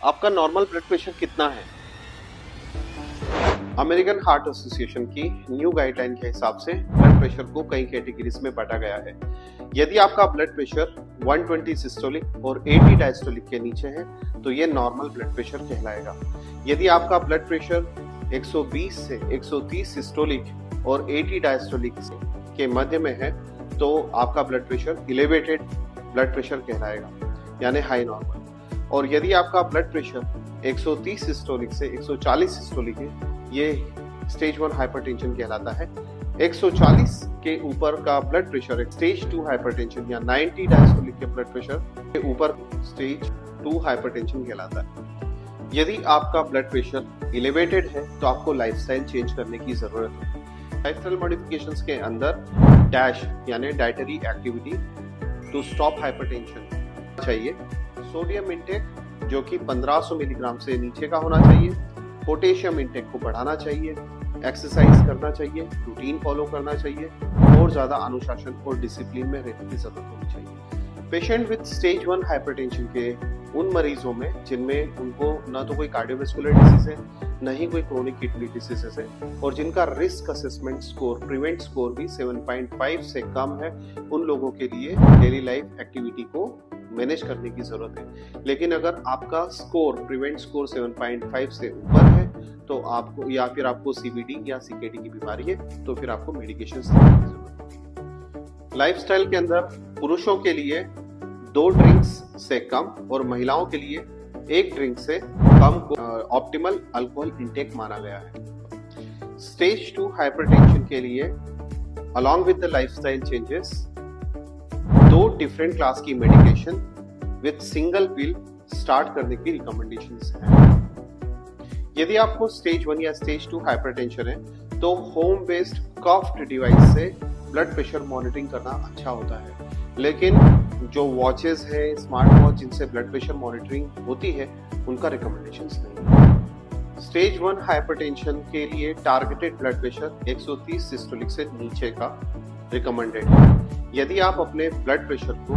आपका normal blood pressure कितना है? अमेरिकन हार्ट एसोसिएशन की न्यू गाइडलाइन के हिसाब से ब्लड प्रेशर को कई कैटेगरीज में बांटा गया है। यदि आपका ब्लड प्रेशर 120 सिस्टोलिक और 80 डायस्टोलिक के नीचे है तो ये नॉर्मल ब्लड प्रेशर कहलाएगा। यदि आपका ब्लड प्रेशर 120 से 130 सिस्टोलिक और 80 डायस्टोलिक के मध्य में है तो आपका blood pressure elevated blood pressure कहलाएगा, यानी हाई नॉर्मल। और यदि आपका ब्लड प्रेशर 130 सिस्टोलिक से 140 सिस्टोलिक है, ये स्टेज 1 हाइपरटेंशन कहलाता है। 140 के ऊपर का ब्लड प्रेशर स्टेज 2 हाइपरटेंशन या 90 डायस्टोलिक के ब्लड प्रेशर के ऊपर स्टेज 2 हाइपरटेंशन कहलाता है। यदि आपका ब्लड प्रेशर एलिवेटेड है तो आपको लाइफस्टाइल चेंज करने की जरूरत है। लाइफस्टाइल मॉडिफिकेशंस के अंदर डैश यानी dietary activity to stop hypertension चाहिए, सोडियम इंटेक जो कि 1500 मिलीग्राम से नीचे का होना चाहिए, पोटेशियम इंटेक को बढ़ाना चाहिए, एक्सरसाइज करना चाहिए, रूटीन फॉलो करना चाहिए और ज़्यादा अनुशासन और डिसिप्लिन में रहने की जरूरत होनी चाहिए। पेशेंट विद स्टेज 1 हाइपरटेंशन के उन मरीजों में जिनमें उनको न तो कोई कार्डियोवैस्कुलर डिसीज है न ही कोई क्रोनिक किडनी डिसीजेस है और जिनका risk assessment score prevent score भी 7.5 से कम है, उन लोगों के लिए डेली लाइफ एक्टिविटी को मैनेज करने की जरूरत है। लेकिन अगर आपका स्कोर प्रिवेंट स्कोर 7.5 से ऊपर है तो आपको या फिर आपको सीबीडी या सीकेडी की बीमारी है तो फिर आपको मेडिकेशन लेने की जरूरत है। लाइफस्टाइल के अंदर पुरुषों के लिए 2 ड्रिंक्स से कम और महिलाओं के लिए 1 ड्रिंक से कम को ऑप्टिमल अल्कोहल इंटेक माना गया है। स्टेज 2 हाइपरटेंशन के लिए along with the lifestyle changes 2 different class की medication with single pill start करने की रिकमेंडेशंस हैं। यदि आपको स्टेज 1 या स्टेज 2 हाइपरटेंशन है तो होम बेस्ड कफ डिवाइस से ब्लड प्रेशर मॉनिटरिंग करना अच्छा होता है, लेकिन जो वॉचेस है, स्मार्ट वॉच जिनसे ब्लड प्रेशर मॉनिटरिंग होती है उनका रिकमेंडेशंस नहीं। स्टेज 1 हाइपरटेंशन के लिए टारगेटेड ब्लड प्रेशर 130 सिस्टोलिक से नीचे का रिकमेंडेड है। यदि आप अपने ब्लड प्रेशर को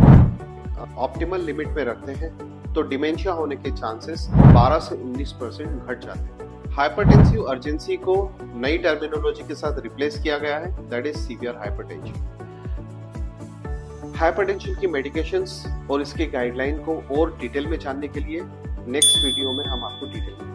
ऑप्टिमल लिमिट में रखते हैं तो डिमेंशिया होने के चांसेस 12 से 19% घट जाते हैं। हाइपरटेंसिव अर्जेंसी को नई टर्मिनोलॉजी के साथ रिप्लेस किया गया है, that is severe hypertension. Hypertension की मेडिकेशंस और इसके गाइडलाइन को और डिटेल में जानने के लिए नेक्स्ट वीडियो में हम आपको डिटेल